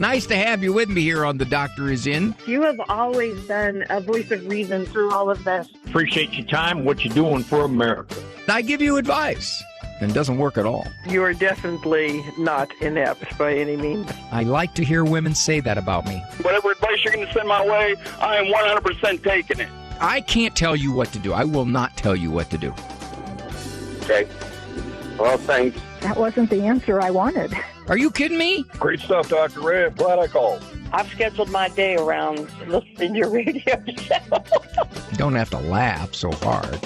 Nice to have you with me here on The Doctor Is In. You have always been a voice of reason through all of this. Appreciate your time, what you're doing for America. I give you advice, and it doesn't work at all. You are definitely not inept by any means. I like to hear women say that about me. Whatever advice you're going to send my way, I am 100% taking it. I can't tell you what to do. I will not tell you what to do. Okay. Well, thanks. That wasn't the answer I wanted. Are you kidding me? Great stuff, Dr. Ray. I'm glad I called. I've scheduled my day around listening to your radio show. You don't have to laugh so hard.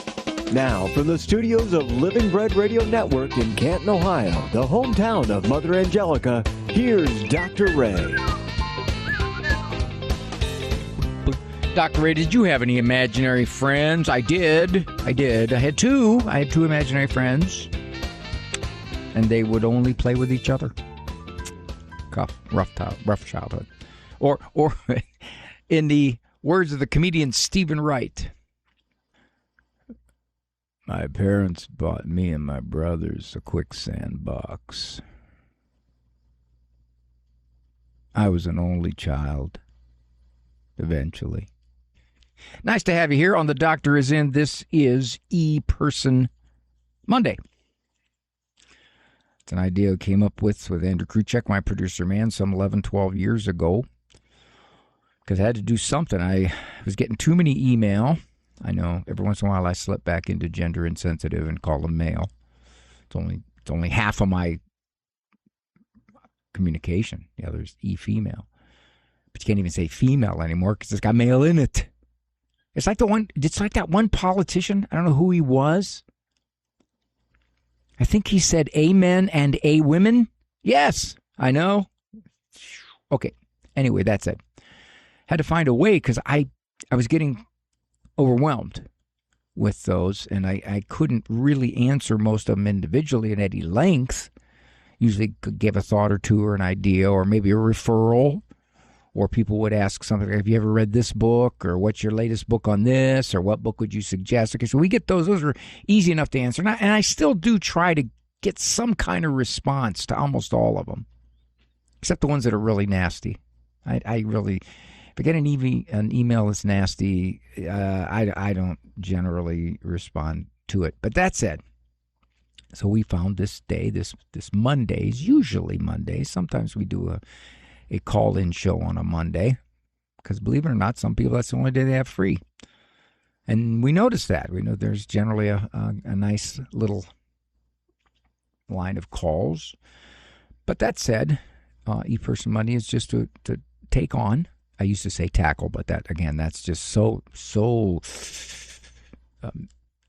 Now, from the studios of Living Bread Radio Network in Canton, Ohio, the hometown of Mother Angelica, here's Dr. Ray. Dr. Ray, did you have any imaginary friends? I did. I had two. I had two imaginary friends. And they would only play with each other. Rough childhood. Or in the words of the comedian Stephen Wright, my parents bought me and my brothers a quicksand box. I was an only child, eventually. Nice to have you here on The Doctor Is In. This is E-Person Monday. It's an idea I came up with Andrew Kruchek, my producer man, some 11, 12 years ago. Because I had to do something. I was getting too many email. I know every once in a while I slip back into gender insensitive and call them male. It's only half of my communication. The other's E-female. But you can't even say female anymore because it's got male in it. It's like that one politician. I don't know who he was. I think he said amen and a women. Yes, I know. Okay. Anyway, that's it. Had to find a way because I was getting overwhelmed with those, and I couldn't really answer most of them individually at any length. Usually could give a thought or two or an idea or maybe a referral. Or people would ask something like, have you ever read this book? Or what's your latest book on this? Or what book would you suggest? Okay, so we get those. Those are easy enough to answer. And I still do try to get some kind of response to almost all of them. Except the ones that are really nasty. I really, if I get an email that's nasty, I don't generally respond to it. But that said, so we found this day, this Mondays, usually Mondays. Sometimes we do a call-in show on a Monday, because believe it or not, some people, that's the only day they have free. And we notice that. We know there's generally a nice little line of calls. But that said, E-Person Monday is just to take on. I used to say tackle, but that, again, that's just so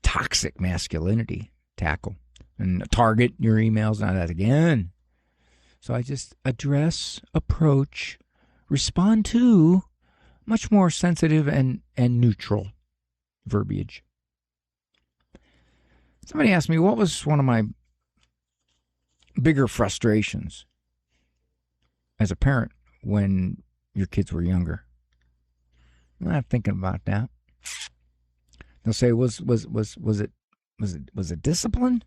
toxic masculinity, tackle. And target your emails, not that again. So I just address, approach, respond to much more sensitive and neutral verbiage. Somebody asked me, what was one of my bigger frustrations as a parent when your kids were younger? I'm not thinking about that. They'll say, was it discipline?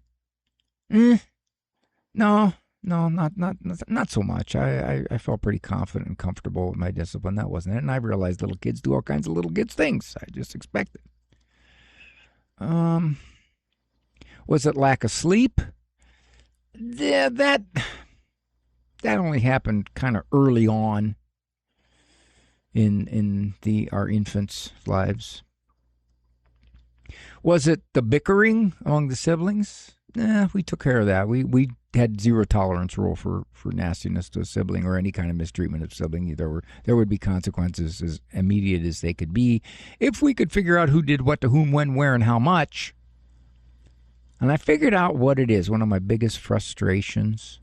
No, not so much. I felt pretty confident and comfortable with my discipline. That wasn't it. And I realized little kids do all kinds of little kids things. I just expect it. Was it lack of sleep? Yeah, that only happened kind of early on in our infants' lives. Was it the bickering among the siblings? We took care of that. We had zero tolerance rule for nastiness to a sibling or any kind of mistreatment of sibling. There would be consequences as immediate as they could be if we could figure out who did what to whom, when, where, and how much. And I figured out what it is. One of my biggest frustrations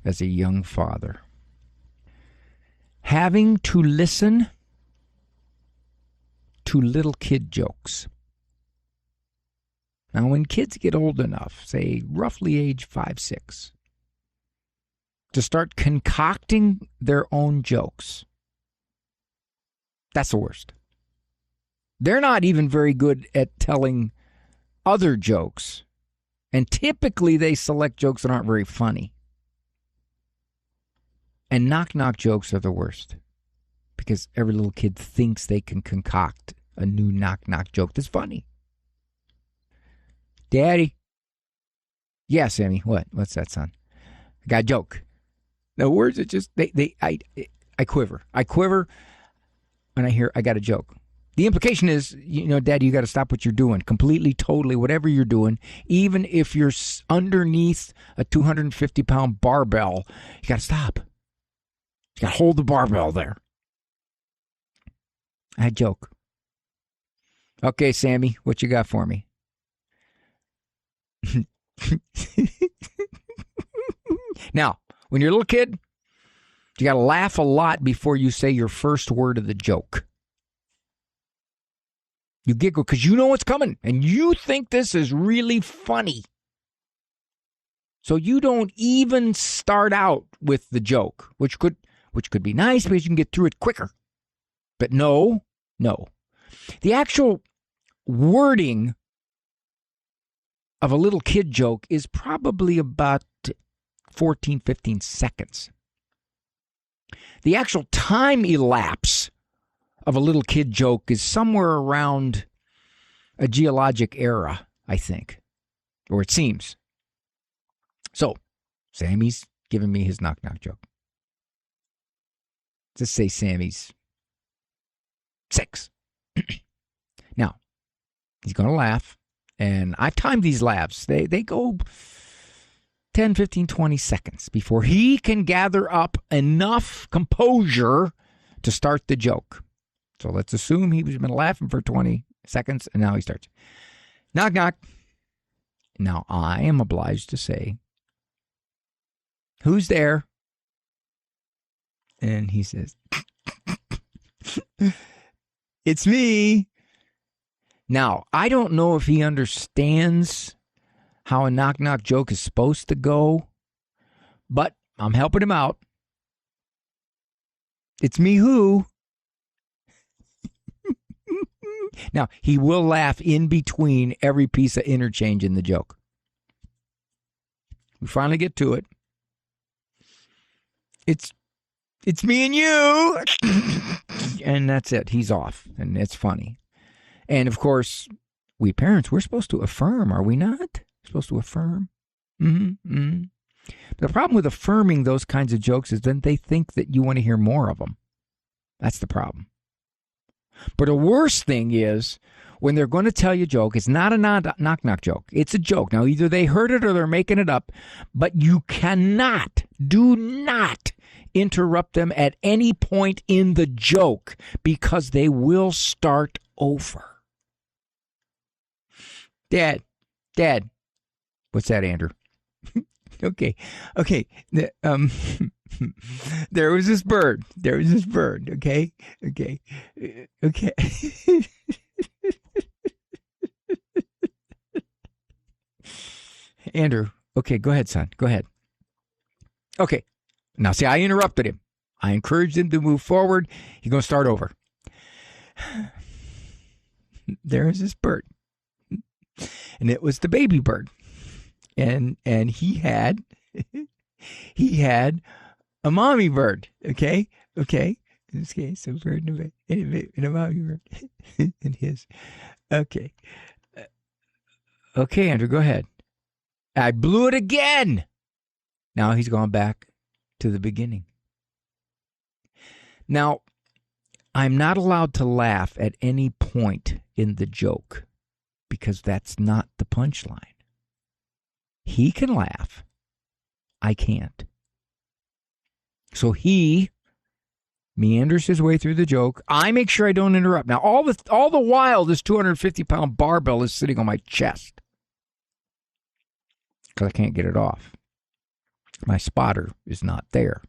as a young father. Having to listen to little kid jokes. Now, when kids get old enough, say roughly age 5, 6, to start concocting their own jokes, that's the worst. They're not even very good at telling other jokes. And typically they select jokes that aren't very funny. And knock-knock jokes are the worst because every little kid thinks they can concoct a new knock-knock joke that's funny. Daddy. Yeah, Sammy. What? What's that, son? I got a joke. The words are just, I quiver. I quiver when I hear I got a joke. The implication is, Daddy, you got to stop what you're doing. Completely, totally, whatever you're doing. Even if you're underneath a 250-pound barbell, you got to stop. You got to hold the barbell there. I had a joke. Okay, Sammy, what you got for me? Now, when you're a little kid, you got to laugh a lot before you say your first word of the joke. You giggle because you know what's coming and you think this is really funny. So you don't even start out with the joke, which could be nice because you can get through it quicker. But no. The actual wording of a little kid joke is probably about 14, 15 seconds. The actual time elapse of a little kid joke is somewhere around a geologic era, I think, or it seems. So, Sammy's giving me his knock-knock joke. Let's say Sammy's 6. Now, he's going to laugh, and I've timed these laughs. They go 10, 15, 20 seconds before he can gather up enough composure to start the joke. So let's assume he's been laughing for 20 seconds, and now he starts. Knock, knock. Now, I am obliged to say, who's there? And he says, it's me. Now, I don't know if he understands how a knock-knock joke is supposed to go, but I'm helping him out. It's me who? Now, he will laugh in between every piece of interchange in the joke. We finally get to it. It's me and you. And that's it. He's off. And it's funny. And, of course, we parents, we're supposed to affirm, are we not? We're supposed to affirm. Mm-hmm. The problem with affirming those kinds of jokes is then they think that you want to hear more of them. That's the problem. But the worst thing is when they're going to tell you a joke, it's not a knock-knock joke. It's a joke. Now, either they heard it or they're making it up, but you do not interrupt them at any point in the joke because they will start over. Dad. What's that, Andrew? Okay. There was this bird. Okay. Andrew. Okay, go ahead, son. Go ahead. Okay. Now, see, I interrupted him. I encouraged him to move forward. He's going to start over. There is this bird. And it was the baby bird. And he had a mommy bird. Okay. In this case, a bird and a mommy bird. And his. Okay. Okay, Andrew, go ahead. I blew it again. Now he's gone back to the beginning. Now, I'm not allowed to laugh at any point in the joke because that's not the punchline. He can laugh. I can't. So he meanders his way through the joke. I make sure I don't interrupt. Now, all the while, this 250-pound barbell is sitting on my chest because I can't get it off. My spotter is not there.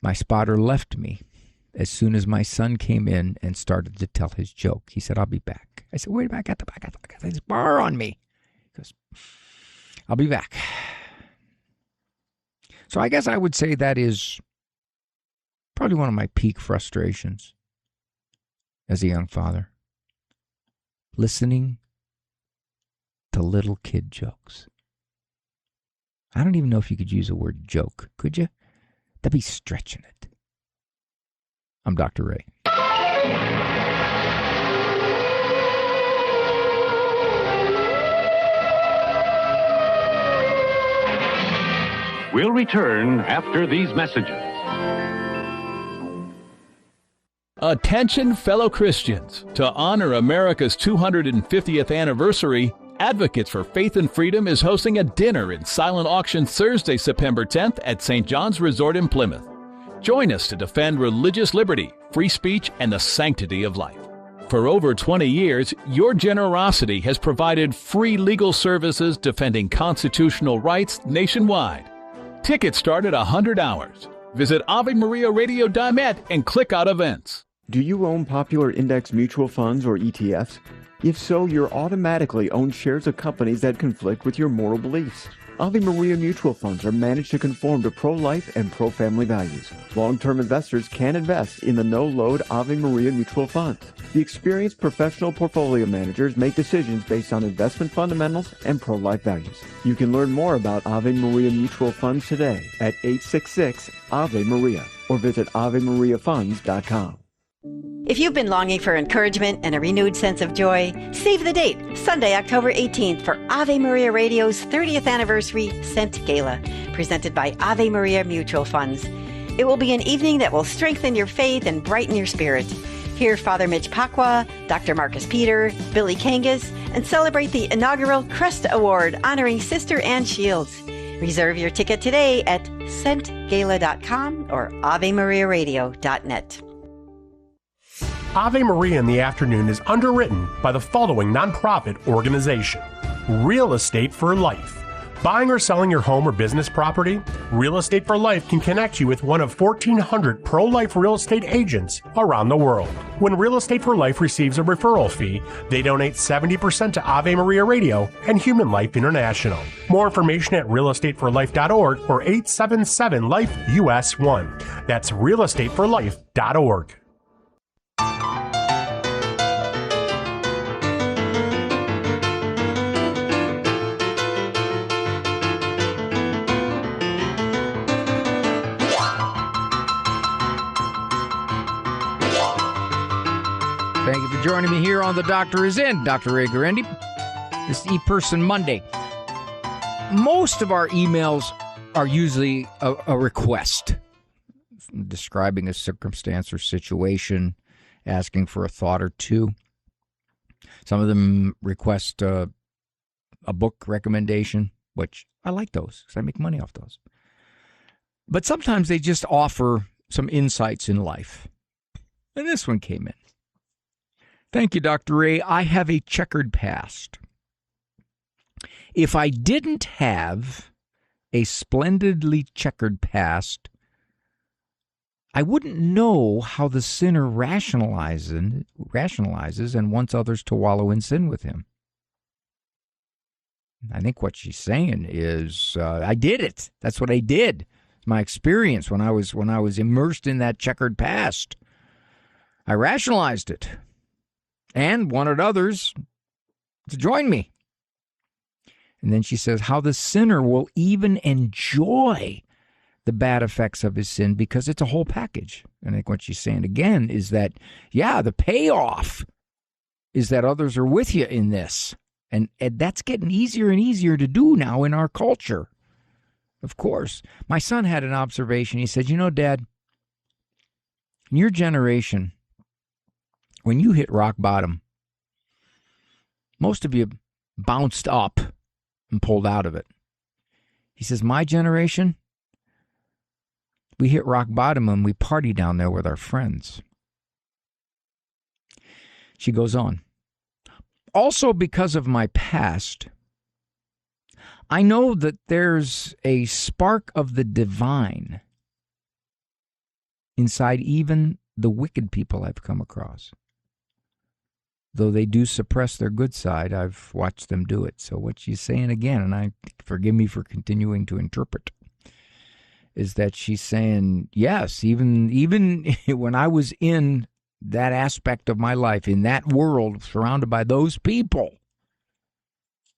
My spotter left me as soon as my son came in and started to tell his joke. He said, I'll be back. I said, wait a minute, I got this bar on me. He goes, I'll be back. So I guess I would say that is probably one of my peak frustrations as a young father. Listening to little kid jokes. I don't even know if you could use the word joke, could you? That'd be stretching it. I'm Dr. Ray. We'll return after these messages. Attention, fellow Christians. To honor America's 250th anniversary, Advocates for Faith and Freedom is hosting a dinner in silent auction Thursday, September 10th at St. John's Resort in Plymouth. Join us to defend religious liberty, free speech, and the sanctity of life. For over 20 years, your generosity has provided free legal services defending constitutional rights nationwide. Tickets start at $100. Visit AveMariaRadio.net and click out events. Do you own popular index mutual funds or ETFs? If so, you're automatically own shares of companies that conflict with your moral beliefs. Ave Maria mutual funds are managed to conform to pro-life and pro-family values. Long-term investors can invest in the no-load Ave Maria mutual funds. The experienced professional portfolio managers make decisions based on investment fundamentals and pro-life values. You can learn more about Ave Maria mutual funds today at 866-AVE-MARIA or visit AveMariaFunds.com. If you've been longing for encouragement and a renewed sense of joy, save the date, Sunday, October 18th, for Ave Maria Radio's 30th Anniversary Scent Gala, presented by Ave Maria Mutual Funds. It will be an evening that will strengthen your faith and brighten your spirit. Hear Father Mitch Pacwa, Dr. Marcus Peter, Billy Kangas, and celebrate the inaugural Crest Award honoring Sister Ann Shields. Reserve your ticket today at scentgala.com or AveMariaRadio.net. Ave Maria in the Afternoon is underwritten by the following nonprofit organization: Real Estate for Life. Buying or selling your home or business property? Real Estate for Life can connect you with one of 1,400 pro-life real estate agents around the world. When Real Estate for Life receives a referral fee, they donate 70% to Ave Maria Radio and Human Life International. More information at realestateforlife.org or 877-LIFE-US1. That's realestateforlife.org. Thank you for joining me here on The Doctor Is In. Dr. Ray Guarendi. This is ePerson Monday. Most of our emails are usually a request, describing a circumstance or situation, asking for a thought or two. Some of them request a book recommendation, which I like those because I make money off those. But sometimes they just offer some insights in life. And this one came in. Thank you, Dr. Ray. I have a checkered past. If I didn't have a splendidly checkered past, I wouldn't know how the sinner rationalizes and wants others to wallow in sin with him. I think what she's saying is, I did it. That's what I did. My experience when I was immersed in that checkered past. I rationalized it and wanted others to join me. And then she says how the sinner will even enjoy the bad effects of his sin because it's a whole package. And I think what she's saying again is that, yeah, the payoff is that others are with you in this. And that's getting easier and easier to do now in our culture. Of course. My son had an observation. He said, you know, Dad, in your generation, when you hit rock bottom, most of you bounced up and pulled out of it. He says, my generation, we hit rock bottom and we party down there with our friends. She goes on. Also, because of my past, I know that there's a spark of the divine inside even the wicked people I've come across. Though they do suppress their good side, I've watched them do it. So what she's saying again, and forgive me for continuing to interpret, is that she's saying, yes, even when I was in that aspect of my life, in that world, surrounded by those people,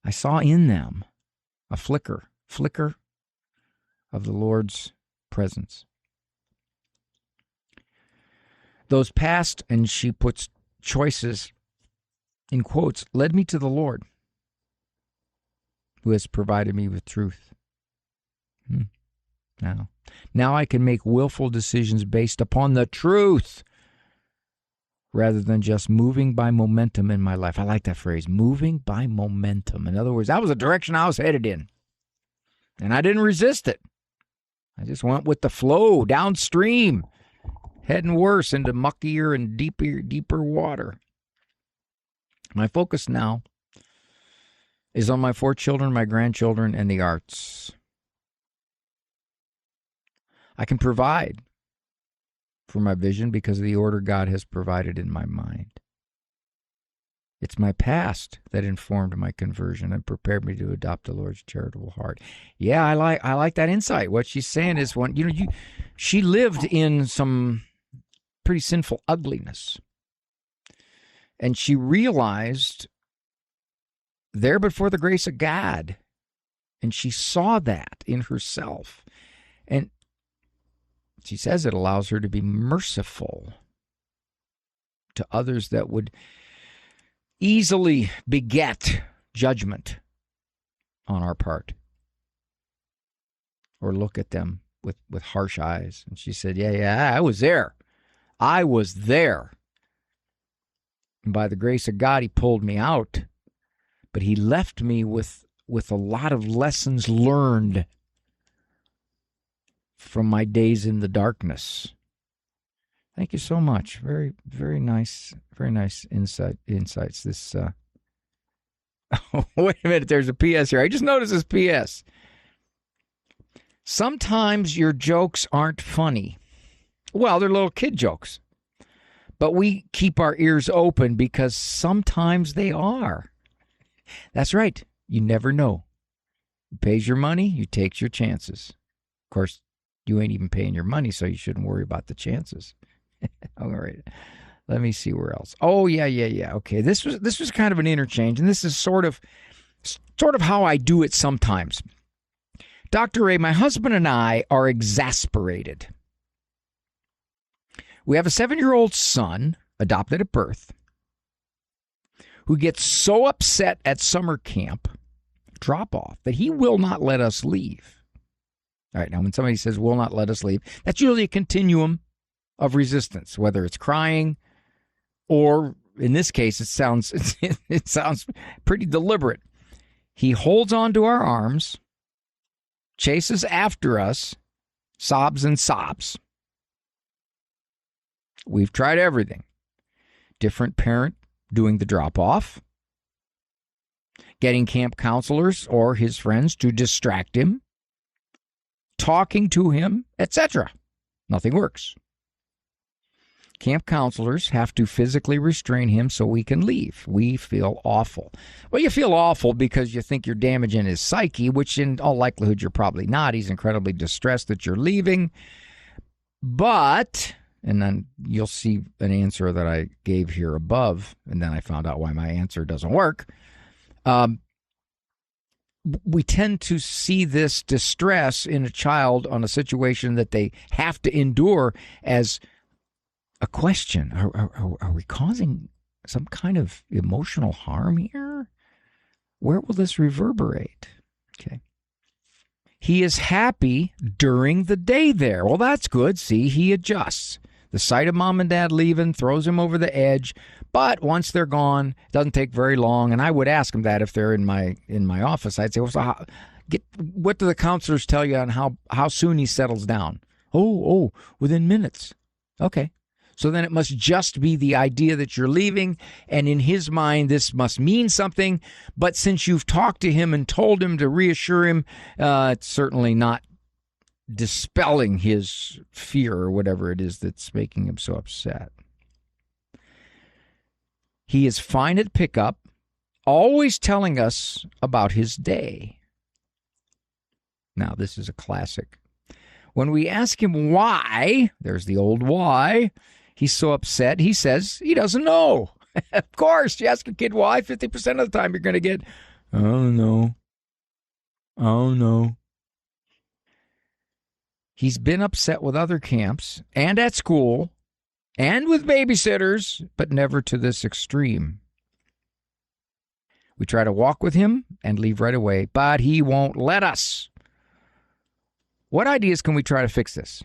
I saw in them a flicker of the Lord's presence. Those past, and she puts choices in quotes, led me to the Lord, who has provided me with truth. Now I can make willful decisions based upon the truth rather than just moving by momentum in my life. I like that phrase, moving by momentum. In other words, that was the direction I was headed in, and I didn't resist it. I just went with the flow downstream, heading worse into muckier and deeper water. My focus now is on my 4 children, my grandchildren, and the arts. I can provide for my vision because of the order God has provided in my mind. It's my past that informed my conversion and prepared me to adopt the Lord's charitable heart. Yeah, I like that insight. What she's saying is, she lived in some pretty sinful ugliness, and she realized there before the grace of God, and she saw that in herself, and she says it allows her to be merciful to others that would easily beget judgment on our part or look at them with harsh eyes. And she said, yeah, I was there. And by the grace of God, he pulled me out. But he left me with a lot of lessons learned from my days in the darkness. Thank you so much. Very, very nice insights. This, wait a minute, there's a PS here. I just noticed this PS. Sometimes your jokes aren't funny. Well, they're little kid jokes. But we keep our ears open because sometimes they are. That's right. You never know. You pays your money, you takes your chances. Of course, you ain't even paying your money, so you shouldn't worry about the chances. All right. Let me see where else. Oh, yeah. Okay. This was kind of an interchange, and this is sort of how I do it sometimes. Dr. Ray, my husband and I are exasperated. We have a 7-year-old son, adopted at birth, who gets so upset at summer camp drop-off that he will not let us leave. All right, now when somebody says will not let us leave, that's usually a continuum of resistance, whether it's crying or, in this case, it sounds pretty deliberate. He holds on to our arms, chases after us, sobs and sobs. We've tried everything. Different parent doing the drop-off, getting camp counselors or his friends to distract him, talking to him, etc. Nothing works. Camp counselors have to physically restrain him so we can leave. We feel awful. Well, you feel awful because you think you're damaging his psyche, which in all likelihood you're probably not. He's incredibly distressed that you're leaving. But, and then you'll see an answer that I gave here above, and then I found out why my answer doesn't work. We tend to see this distress in a child on a situation that they have to endure as a question. Are we causing some kind of emotional harm here? Where will this reverberate? Okay. He is happy during the day there. Well, that's good. See, he adjusts. The sight of mom and dad leaving throws him over the edge. But once they're gone, it doesn't take very long. And I would ask him that if they're in my office. I'd say, well, so what do the counselors tell you on how soon he settles down? Oh, within minutes. Okay. So then it must just be the idea that you're leaving, and in his mind, this must mean something. But since you've talked to him and told him to reassure him, it's certainly not dispelling his fear or whatever it is that's making him so upset. He is fine at pickup, always telling us about his day. Now, this is a classic. When we ask him why, there's the old why, he's so upset, he says he doesn't know. Of course, you ask a kid why, 50% of the time you're going to get, oh no. He's been upset with other camps and at school and with babysitters, but never to this extreme. We try to walk with him and leave right away, but he won't let us. What ideas can we try to fix this?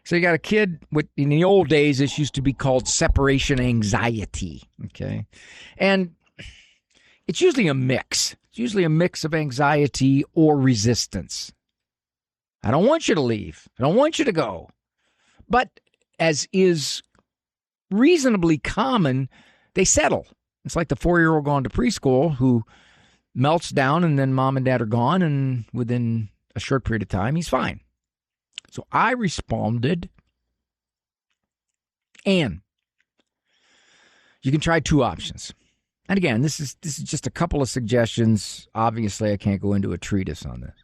So you got a kid with, in the old days, this used to be called separation anxiety, okay? And it's usually a mix. It's usually a mix of anxiety or resistance. I don't want you to leave. I don't want you to go. But as is reasonably common, they settle. It's like the 4-year-old going to preschool who melts down and then mom and dad are gone, and within a short period of time, he's fine. So I responded, and you can try 2 options. And again, this is just a couple of suggestions. Obviously, I can't go into a treatise on this.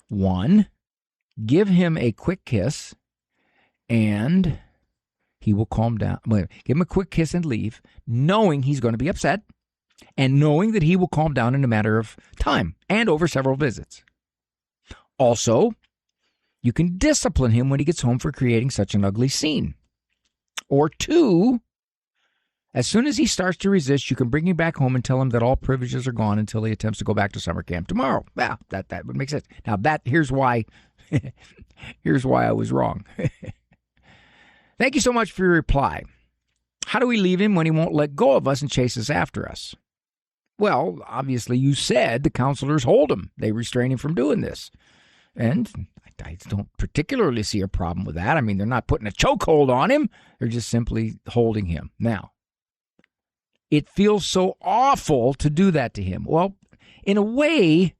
1, give him a quick kiss, and he will calm down. Give him a quick kiss and leave, knowing he's going to be upset, and knowing that he will calm down in a matter of time and over several visits. Also, you can discipline him when he gets home for creating such an ugly scene. Or 2, as soon as he starts to resist, you can bring him back home and tell him that all privileges are gone until he attempts to go back to summer camp tomorrow. Well, that would make sense. Now, here's why I was wrong. Thank you so much for your reply. How do we leave him when he won't let go of us and chases after us? Well, obviously, you said the counselors hold him. They restrain him from doing this. And I don't particularly see a problem with that. I mean, they're not putting a chokehold on him. They're just simply holding him. Now, it feels so awful to do that to him. Well, in a way,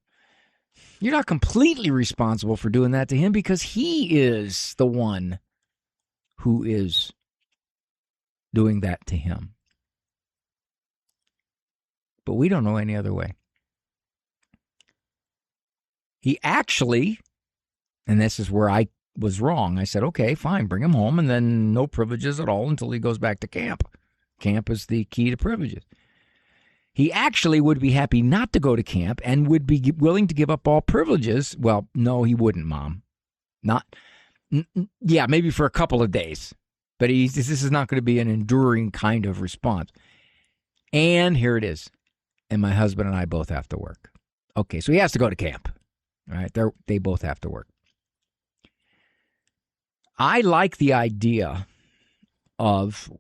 you're not completely responsible for doing that to him because he is the one who is doing that to him. But we don't know any other way. He actually, and this is where I was wrong, I said, okay, fine, bring him home, and then no privileges at all until he goes back to camp. Camp is the key to privileges. He actually would be happy not to go to camp and would be willing to give up all privileges. Well, no, he wouldn't, Mom. Yeah, maybe for a couple of days. But this is not going to be an enduring kind of response. And here it is. And my husband and I both have to work. Okay, so he has to go to camp. All right, they both have to work. I like the idea of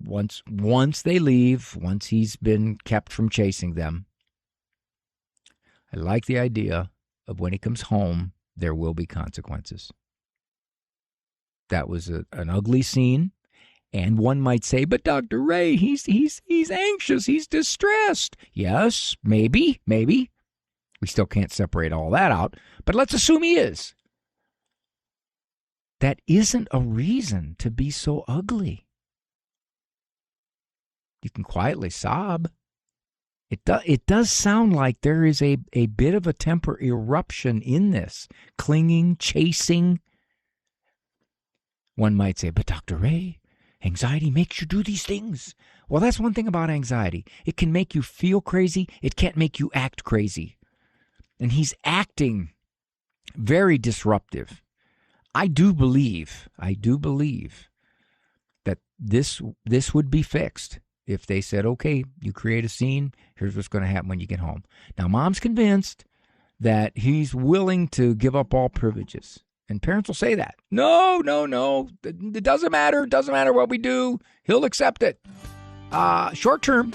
once they leave, once he's been kept from chasing them, I like the idea of when he comes home, there will be consequences. That was an ugly scene, and one might say, but Dr. Ray, he's anxious, he's distressed. Yes, maybe. We still can't separate all that out, but let's assume he is. That isn't a reason to be so ugly. You can quietly sob. It does sound like there is a bit of a temper eruption in this. Clinging, chasing. One might say, but Dr. Ray, anxiety makes you do these things. Well, that's one thing about anxiety. It can make you feel crazy. It can't make you act crazy. And he's acting very disruptive. I do believe that this would be fixed if they said, okay, you create a scene, here's what's going to happen when you get home. Now, Mom's convinced that he's willing to give up all privileges. And parents will say that. No. It doesn't matter. It doesn't matter what we do. He'll accept it. Short term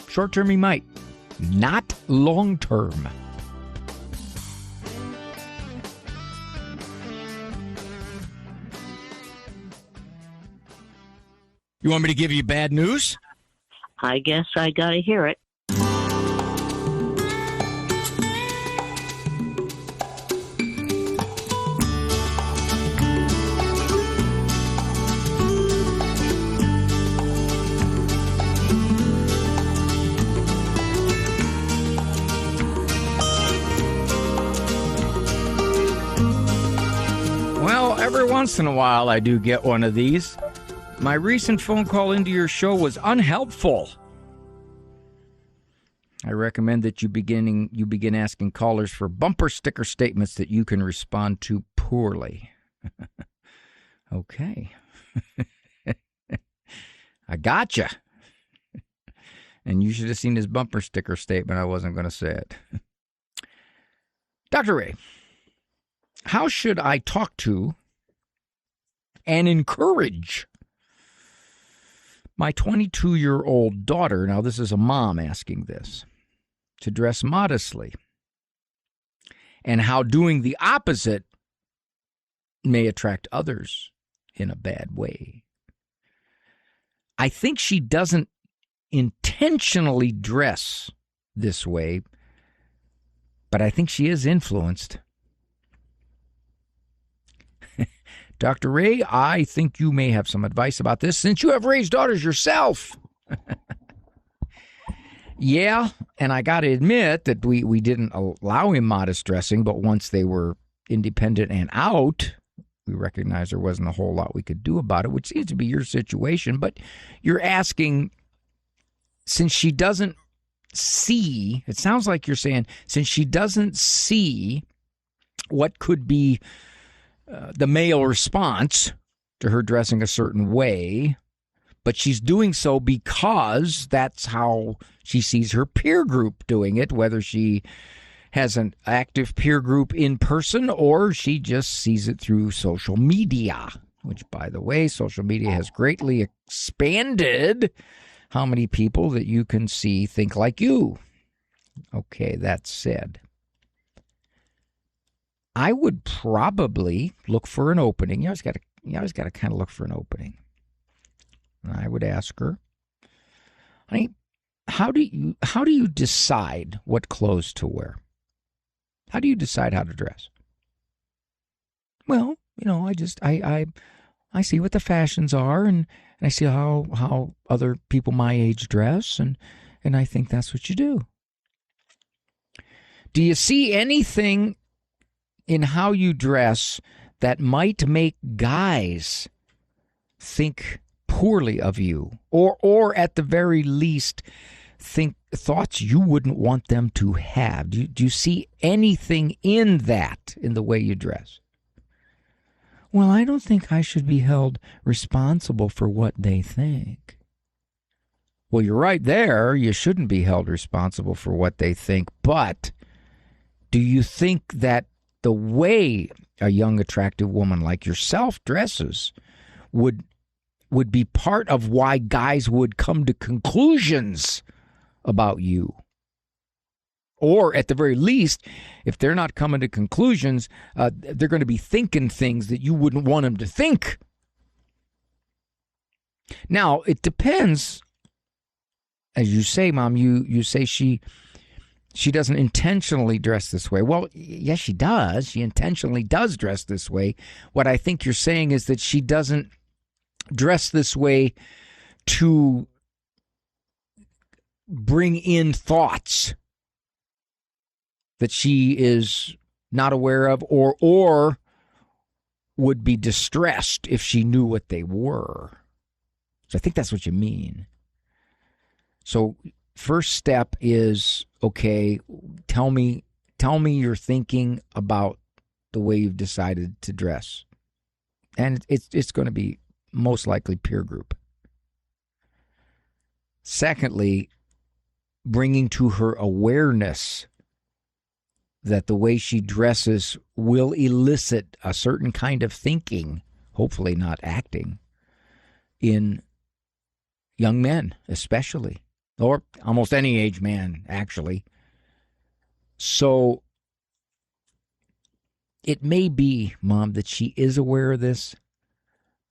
he might. Not long term. You want me to give you bad news? I guess I gotta hear it. Well, every once in a while I do get one of these. My recent phone call into your show was unhelpful. I recommend that you begin asking callers for bumper sticker statements that you can respond to poorly. Okay. I gotcha. And you should have seen his bumper sticker statement. I wasn't going to say it. Dr. Ray, how should I talk to and encourage my 22-year-old daughter, now this is a mom asking this, to dress modestly, and how doing the opposite may attract others in a bad way? I think she doesn't intentionally dress this way, but I think she is influenced. Dr. Ray, I think you may have some advice about this since you have raised daughters yourself. Yeah, and I got to admit that we didn't allow him modest dressing, but once they were independent and out, we recognized there wasn't a whole lot we could do about it, which seems to be your situation. But you're asking, since she doesn't see, it sounds like you're saying, since she doesn't see what could be the male response to her dressing a certain way, but she's doing so because that's how she sees her peer group doing it, whether she has an active peer group in person or she just sees it through social media, which, by the way, social media has greatly expanded how many people that you can see think like you. Okay, that said, I would probably look for an opening. You always got to kind of look for an opening. And I would ask her, honey, how do you decide what clothes to wear? How do you decide how to dress? Well, I see what the fashions are, and I see how other people my age dress, and I think that's what you do. Do you see anything in how you dress that might make guys think poorly of you, or at the very least think thoughts you wouldn't want them to have? Do you see anything in that, in the way you dress? Well, I don't think I should be held responsible for what they think. Well, you're right there. You shouldn't be held responsible for what they think. But do you think that the way a young, attractive woman like yourself dresses would be part of why guys would come to conclusions about you? Or at the very least, if they're not coming to conclusions, they're going to be thinking things that you wouldn't want them to think. Now, it depends. As you say, Mom, you say she doesn't intentionally dress this way. Well, yes, she does. She intentionally does dress this way. What I think you're saying is that she doesn't dress this way to bring in thoughts that she is not aware of, or would be distressed if she knew what they were. So I think that's what you mean. So first step is, okay, tell me your thinking about the way you've decided to dress. And it's going to be most likely peer group. Secondly, bringing to her awareness that the way she dresses will elicit a certain kind of thinking, hopefully not acting, in young men especially, or almost any age man, actually. So it may be, Mom, that she is aware of this,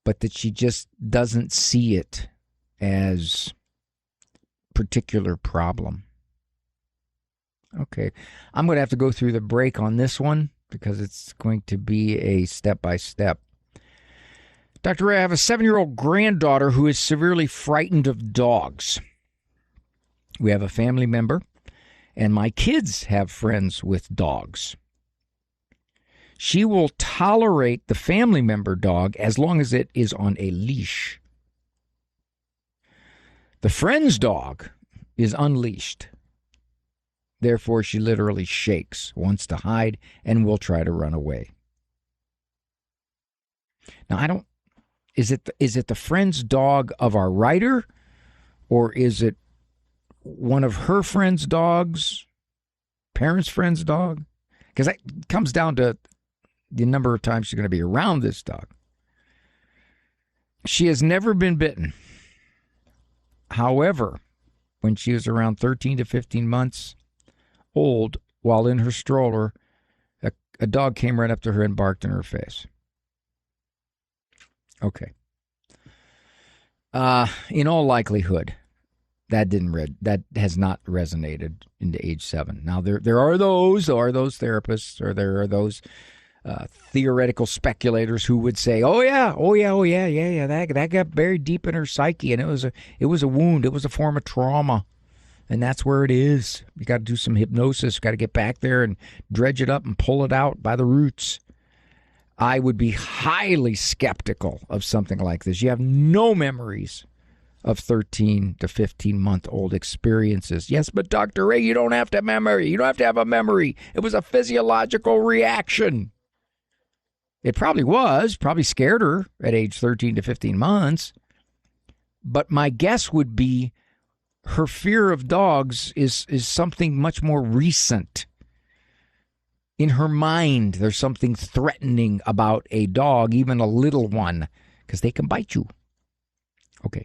but that she just doesn't see it as a particular problem. Okay, I'm going to have to go through the break on this one because it's going to be a step-by-step. Dr. Ray, I have a 7-year-old granddaughter who is severely frightened of dogs. We have a family member, and my kids have friends with dogs. She will tolerate the family member dog as long as it is on a leash. The friend's dog is unleashed. Therefore, she literally shakes, wants to hide, and will try to run away. Now, Is it the friend's dog of our writer, or is it one of her friend's dogs, parents' friend's dog? Because that comes down to the number of times she's going to be around this dog. She has never been bitten. However, when she was around 13 to 15 months old, while in her stroller, a dog came right up to her and barked in her face. Okay. In all likelihood, that has not resonated into age 7. Now there are those therapists, or there are those theoretical speculators who would say, oh yeah, that got buried deep in her psyche, and it was a wound, it was a form of trauma, and that's where it is. You got to do some hypnosis, got to get back there and dredge it up and pull it out by the roots. I would be highly skeptical of something like this. You have no memories of 13 to 15-month-old experiences. Yes, but Dr. Ray, you don't have to have memory. You don't have to have a memory. It was a physiological reaction. It probably scared her at age 13 to 15 months. But my guess would be her fear of dogs is something much more recent. In her mind, there's something threatening about a dog, even a little one, because they can bite you. Okay.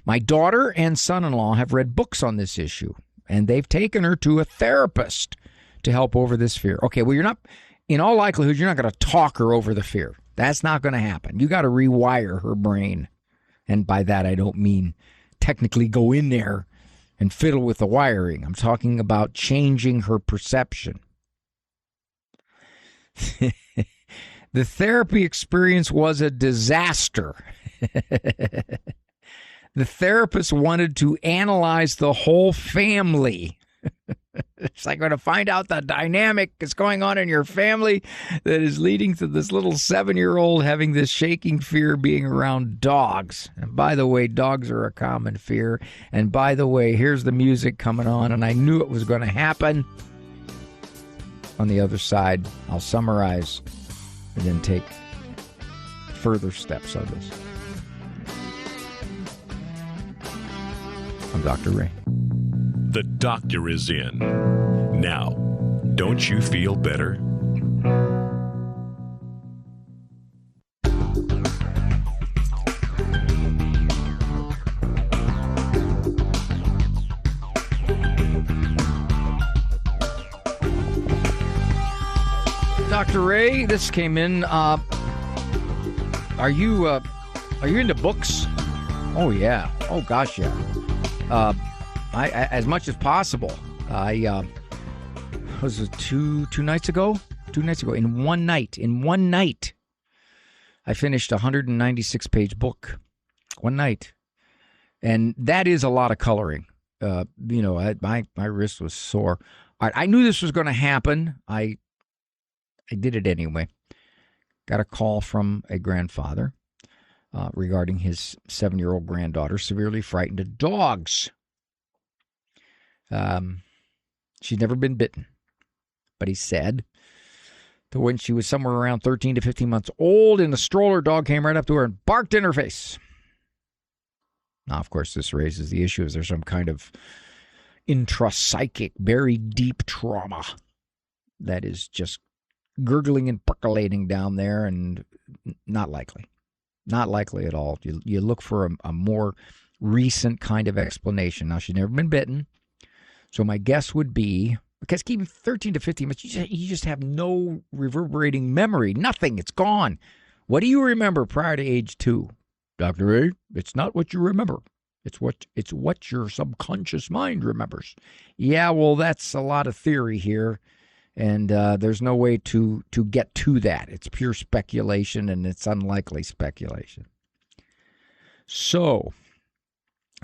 My daughter and son-in-law have read books on this issue, and they've taken her to a therapist to help over this fear. Okay, well, in all likelihood, you're not going to talk her over the fear. That's not going to happen. You got to rewire her brain. And by that, I don't mean technically go in there and fiddle with the wiring. I'm talking about changing her perception. The therapy experience was a disaster. The therapist wanted to analyze the whole family. It's like going to find out the dynamic that's going on in your family that is leading to this little 7-year-old having this shaking fear being around dogs. And by the way, dogs are a common fear. And by the way, here's the music coming on, and I knew it was going to happen. On the other side, I'll summarize and then take further steps on this. I'm Dr. Ray. The doctor is in. Now, don't you feel better? Dr. Ray, this came in. Are you into books? Oh yeah. Oh gosh, yeah. I as much as possible. Was it two nights ago? 2 nights ago. In one night, I finished a 196-page book. One night, and that is a lot of coloring. My wrist was sore. I knew this was going to happen. I did it anyway. Got a call from a grandfather regarding his 7-year-old granddaughter severely frightened of dogs. She's never been bitten, but he said that when she was somewhere around 13 to 15 months old, in the stroller, dog came right up to her and barked in her face. Now, of course, this raises the issue: is there some kind of intrapsychic, very deep trauma that is just gurgling and percolating down there? And not likely. Not likely at all. You look for a more recent kind of explanation. Now, she's never been bitten, so my guess would be, because keeping 13 to 15 months, you just have no reverberating memory. Nothing. It's gone. What do you remember prior to age 2? Dr. A, it's not what you remember. It's what your subconscious mind remembers. Yeah, well, that's a lot of theory here. And there's no way to get to that. It's pure speculation, and it's unlikely speculation. So,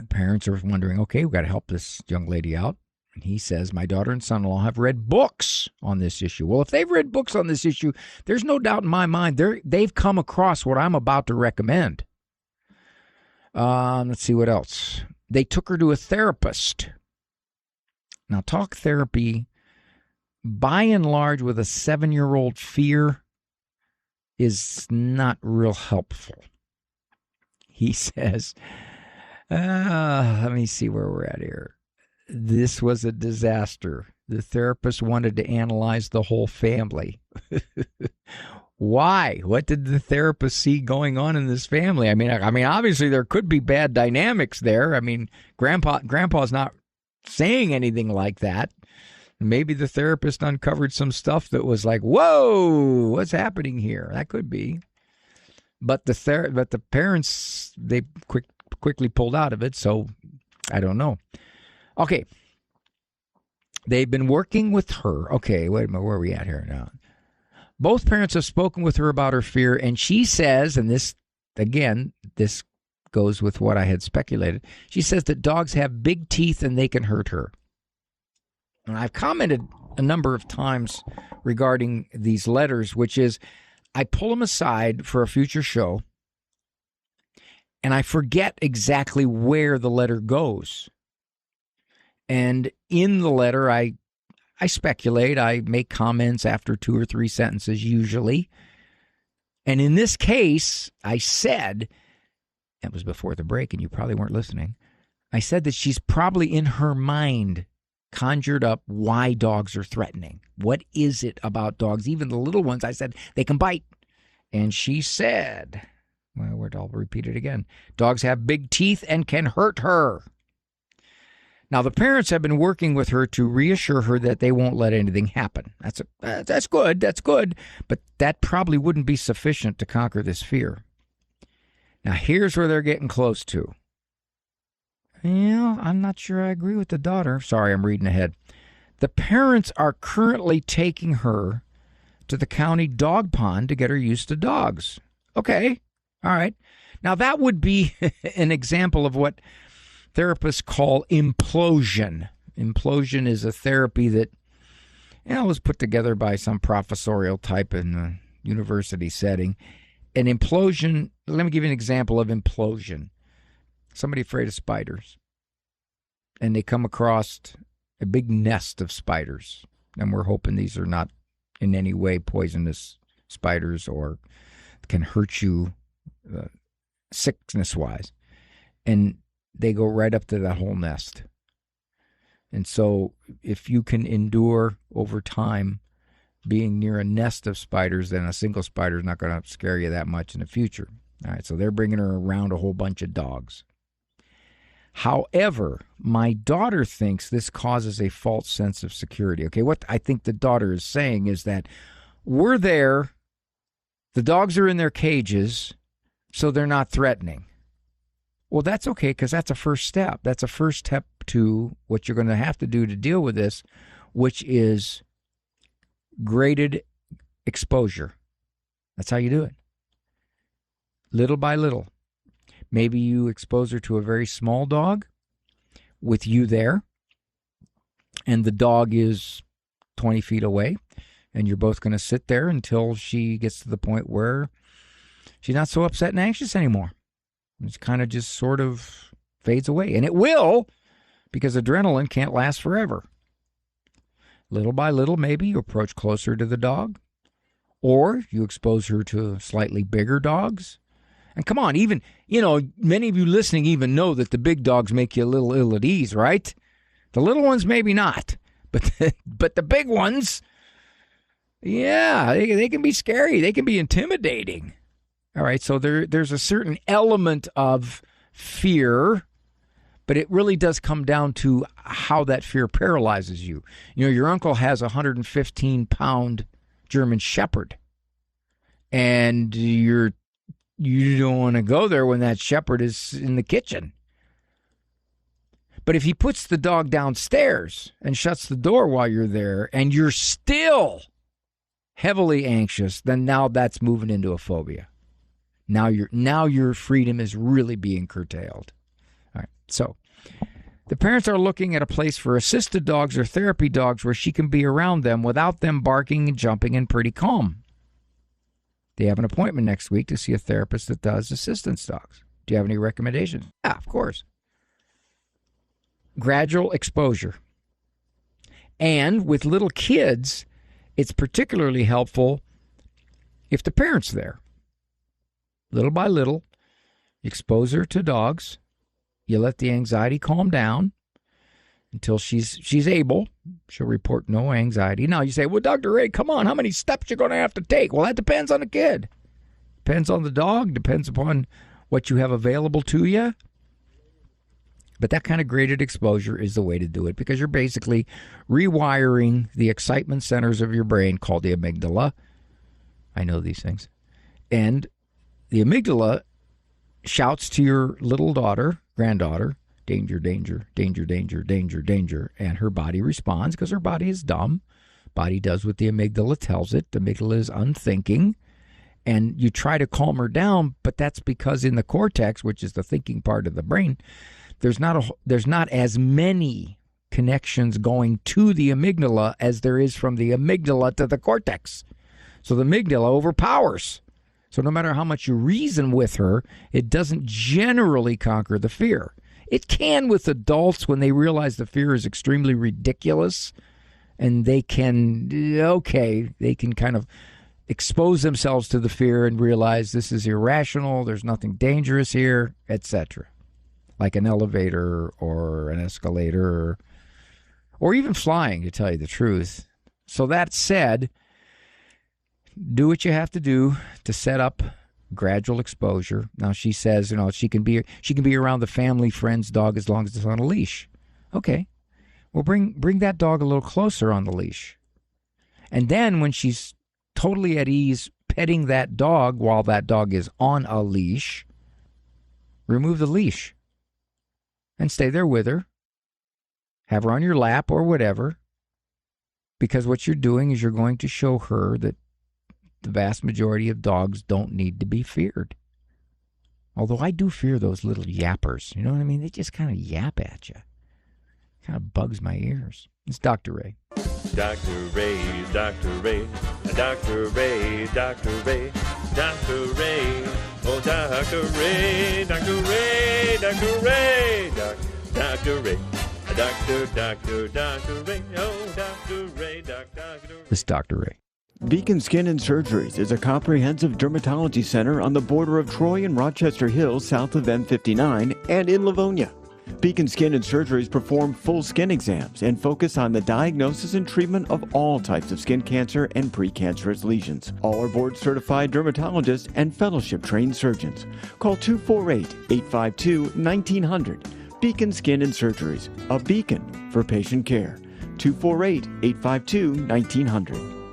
parents are wondering, okay, we've got to help this young lady out. And he says, my daughter and son-in-law have read books on this issue. Well, if they've read books on this issue, there's no doubt in my mind they've come across what I'm about to recommend. Let's see what else. They took her to a therapist. Now, talk therapy, by and large, with a 7-year-old fear, is not real helpful. He says, let me see where we're at here. This was a disaster. The therapist wanted to analyze the whole family. Why? What did the therapist see going on in this family? I mean, obviously there could be bad dynamics there. I mean, Grandpa's not saying anything like that. Maybe the therapist uncovered some stuff that was like, whoa, what's happening here? That could be. But the parents, they quickly pulled out of it, so I don't know. Okay. They've been working with her. Okay, wait a minute, where are we at here now? Both parents have spoken with her about her fear, and she says, and this goes with what I had speculated, she says that dogs have big teeth and they can hurt her. And I've commented a number of times regarding these letters, which is I pull them aside for a future show, and I forget exactly where the letter goes. And in the letter, I speculate, I make comments after 2 or 3 sentences usually. And in this case, I said, that was before the break and you probably weren't listening, I said that she's probably in her mind conjured up why dogs are threatening. What is it about dogs? Even the little ones, I said, they can bite. And she said, well, I'll repeat it again, dogs have big teeth and can hurt her. Now, the parents have been working with her to reassure her that they won't let anything happen. That's good, but that probably wouldn't be sufficient to conquer this fear. Now, here's where they're getting close to. Yeah, I'm not sure I agree with the daughter. Sorry, I'm reading ahead. The parents are currently taking her to the county dog pond to get her used to dogs. Okay, all right. Now, that would be an example of what therapists call implosion. Implosion is a therapy that was put together by some professorial type in the university setting. An implosion, let me give you an example of implosion. Somebody afraid of spiders, and they come across a big nest of spiders, and we're hoping these are not in any way poisonous spiders or can hurt you sickness-wise. And they go right up to that whole nest. And so if you can endure over time being near a nest of spiders, then a single spider is not going to scare you that much in the future. All right, so they're bringing her around a whole bunch of dogs. However, my daughter thinks this causes a false sense of security. Okay, what I think the daughter is saying is that we're there, the dogs are in their cages, so they're not threatening. Well, that's okay, because that's a first step. That's a first step to what you're going to have to do to deal with this, which is graded exposure. That's how you do it. Little by little. Maybe you expose her to a very small dog with you there, and the dog is 20 feet away, and you're both going to sit there until she gets to the point where she's not so upset and anxious anymore. It's kind of just sort of fades away. And it will, because adrenaline can't last forever. Little by little, maybe you approach closer to the dog, or you expose her to slightly bigger dogs. And come on, even, many of you listening even know that the big dogs make you a little ill at ease, right? The little ones, maybe not. But the big ones, yeah, they can be scary. They can be intimidating. All right, so there's a certain element of fear, but it really does come down to how that fear paralyzes you. Your uncle has a 115-pound German Shepherd, and you don't want to go there when that shepherd is in the kitchen. But if he puts the dog downstairs and shuts the door while you're there, and you're still heavily anxious, then now that's moving into a phobia. Now your freedom is really being curtailed. All right. So the parents are looking at a place for assisted dogs or therapy dogs where she can be around them without them barking and jumping and pretty calm. They have an appointment next week to see a therapist that does assistance dogs. Do you have any recommendations? Yeah, of course. Gradual exposure. And with little kids, it's particularly helpful if the parent's there. Little by little, you expose her to dogs. You let the anxiety calm down until she's able. She'll report no anxiety. Now you say, well, Dr. Ray, come on, how many steps you're going to have to take? Well, that depends on the kid. Depends on the dog. Depends upon what you have available to you. But that kind of graded exposure is the way to do it, because you're basically rewiring the excitement centers of your brain called the amygdala. I know these things. And the amygdala shouts to your little daughter, granddaughter, danger, danger, danger, danger, danger, danger. And her body responds because her body is dumb. Body does what the amygdala tells it. The amygdala is unthinking. And you try to calm her down, but that's because in the cortex, which is the thinking part of the brain, there's not as many connections going to the amygdala as there is from the amygdala to the cortex. So the amygdala overpowers. So no matter how much you reason with her, it doesn't generally conquer the fear. It can with adults when they realize the fear is extremely ridiculous, and they can kind of expose themselves to the fear and realize this is irrational, there's nothing dangerous here, etc. Like an elevator or an escalator or even flying, to tell you the truth. So that said, do what you have to do to set up gradual exposure. Now she says, she can be around the family, friend's dog as long as it's on a leash. Okay. Well, bring that dog a little closer on the leash. And then when she's totally at ease petting that dog while that dog is on a leash, remove the leash and stay there with her. Have her on your lap or whatever, because what you're doing is you're going to show her that the vast majority of dogs don't need to be feared. Although I do fear those little yappers. You know what I mean? They just kind of yap at you. Kind of bugs my ears. It's Dr. Ray. Dr. Ray, Dr. Ray, Dr. Ray, Dr. Ray, Dr. Ray, oh Dr. Ray, Dr. Ray, Dr. Ray, Dr. Ray, Dr. Ray, oh Dr. Ray, Dr. Ray. It's Dr. Ray. Beacon Skin and Surgeries is a comprehensive dermatology center on the border of Troy and Rochester Hills south of M59 and in Livonia. Beacon Skin and Surgeries perform full skin exams and focus on the diagnosis and treatment of all types of skin cancer and precancerous lesions. All are board-certified dermatologists and fellowship-trained surgeons. Call 248-852-1900. Beacon Skin and Surgeries, a beacon for patient care. 248-852-1900.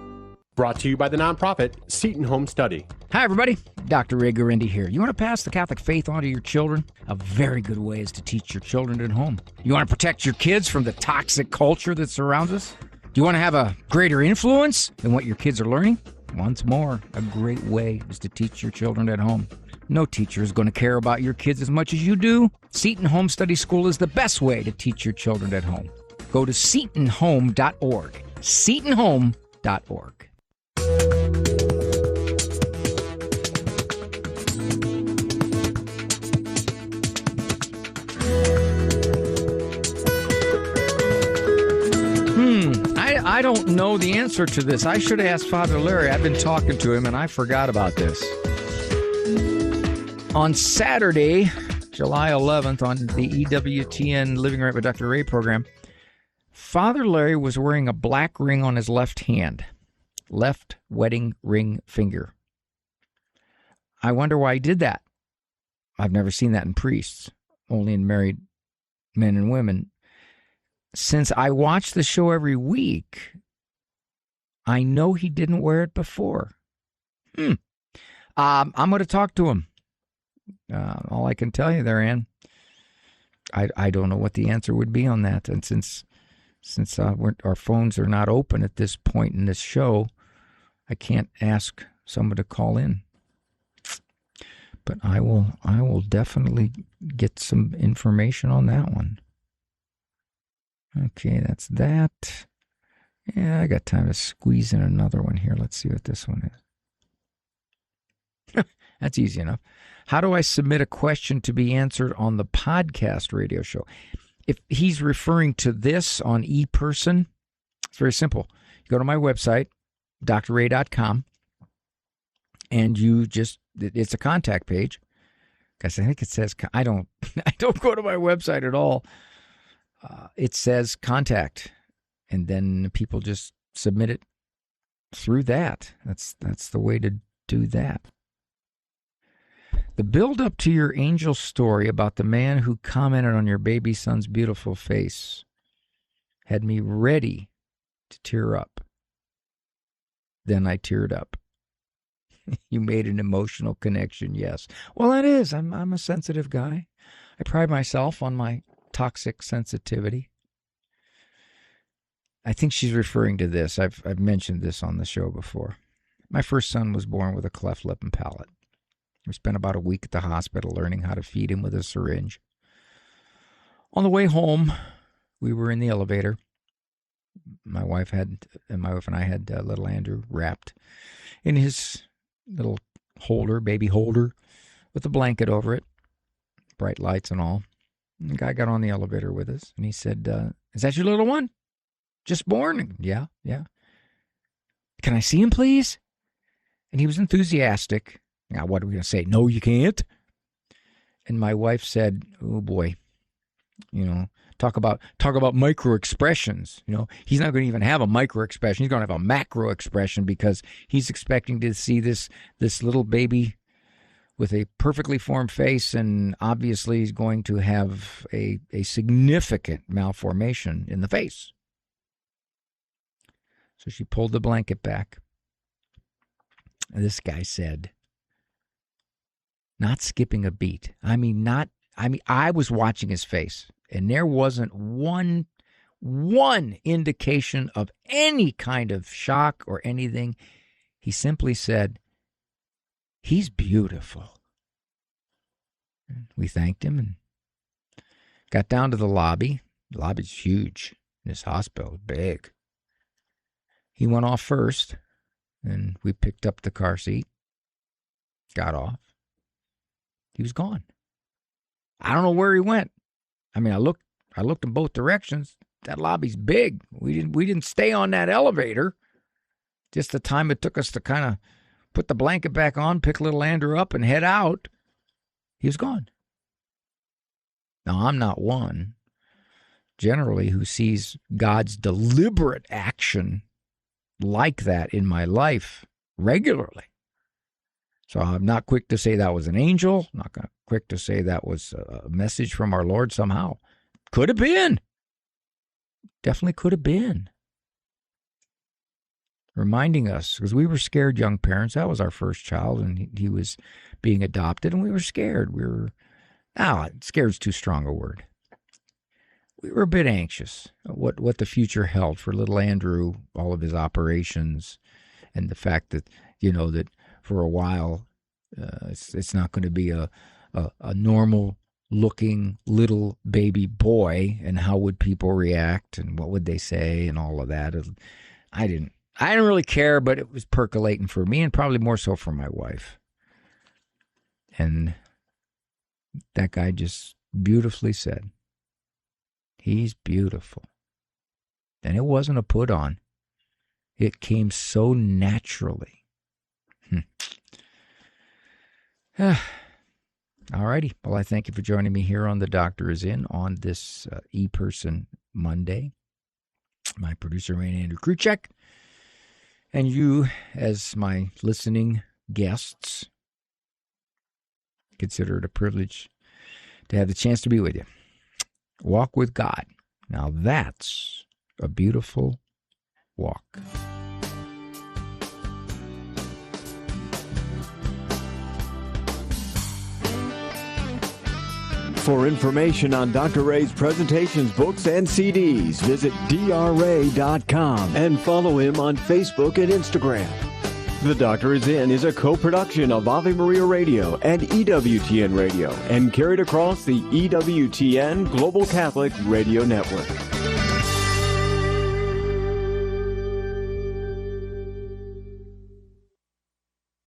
Brought to you by the nonprofit Seton Home Study. Hi, everybody. Dr. Ray Guarendi here. You want to pass the Catholic faith on to your children? A very good way is to teach your children at home. You want to protect your kids from the toxic culture that surrounds us? Do you want to have a greater influence than what your kids are learning? Once more, a great way is to teach your children at home. No teacher is going to care about your kids as much as you do. Seton Home Study School is the best way to teach your children at home. Go to setonhome.org. setonhome.org. I don't know the answer to this. I should have asked Father Larry. I've been talking to him, and I forgot about this. On Saturday, July 11th, on the EWTN Living Right with Dr. Ray program, Father Larry was wearing a black ring on his left hand. Left wedding ring finger. I wonder why he did that. I've never seen that in priests, only in married men and women. Since I watch the show every week, I know he didn't wear it before. I'm going to talk to him. All I can tell you there, Ann, I don't know what the answer would be on that. And since our phones are not open at this point in this show, I can't ask someone to call in. But I will definitely get some information on that one. Okay, that's that. Yeah, I got time to squeeze in another one here. Let's see what this one is. That's easy enough. How do I submit a question to be answered on the podcast radio show? If he's referring to this on ePerson, it's very simple. You go to my website, drray.com. And it's a contact page. Because I think it says, I don't go to my website at all. It says contact. And then people just submit it through that. That's the way to do that. The build-up to your angel story about the man who commented on your baby son's beautiful face had me ready to tear up. Then I teared up. You made an emotional connection, yes. Well, that is. I'm a sensitive guy. I pride myself on my toxic sensitivity. I think she's referring to this. I've mentioned this on the show before. My first son was born with a cleft lip and palate. We spent about a week at the hospital learning how to feed him with a syringe. On the way home, we were in the elevator. My wife and I had little Andrew wrapped in his little baby holder, with a blanket over it, bright lights and all. And the guy got on the elevator with us, and he said, "Is that your little one? Just born?" Yeah. "Can I see him, please?" And he was enthusiastic. Now, what are we going to say? No, you can't. And my wife said, "Oh boy, talk about micro expressions. He's not going to even have a micro expression. He's going to have a macro expression because he's expecting to see this little baby with a perfectly formed face, and obviously he's going to have a significant malformation in the face." So she pulled the blanket back. And this guy said, not skipping a beat. I was watching his face, and there wasn't one indication of any kind of shock or anything. He simply said, "He's beautiful." We thanked him and got down to the lobby. The lobby's huge. This hospital is big. He went off first, and we picked up the car seat, got off. He was gone. I don't know where he went. I looked in both directions. That lobby's big. We didn't stay on that elevator. Just the time it took us to kind of put the blanket back on, pick little Andrew up, and head out, he was gone. Now, I'm not one, generally, who sees God's deliberate action like that in my life regularly. So I'm not quick to say that was an angel. I'm not quick to say that was a message from our Lord somehow. Could have been. Definitely could have been. Reminding us, because we were scared young parents. That was our first child, and he was being adopted, and we were scared. Scared's too strong a word. We were a bit anxious what the future held for little Andrew, all of his operations, and the fact that, that for a while it's not going to be a normal-looking little baby boy, and how would people react, and what would they say, and all of that. I didn't really care, but it was percolating for me, and probably more so for my wife. And that guy just beautifully said, "He's beautiful." And it wasn't a put on. It came so naturally. All righty. Well, I thank you for joining me here on The Doctor Is In on this ePerson Monday. My producer, Andrew Kruchek, and you as my listening guests. Consider it a privilege to have the chance to be with you. Walk with God. Now that's a beautiful walk. For information on Dr. Ray's presentations, books, and CDs, visit drray.com and follow him on Facebook and Instagram. The Doctor Is In is a co-production of Ave Maria Radio and EWTN Radio and carried across the EWTN Global Catholic Radio Network.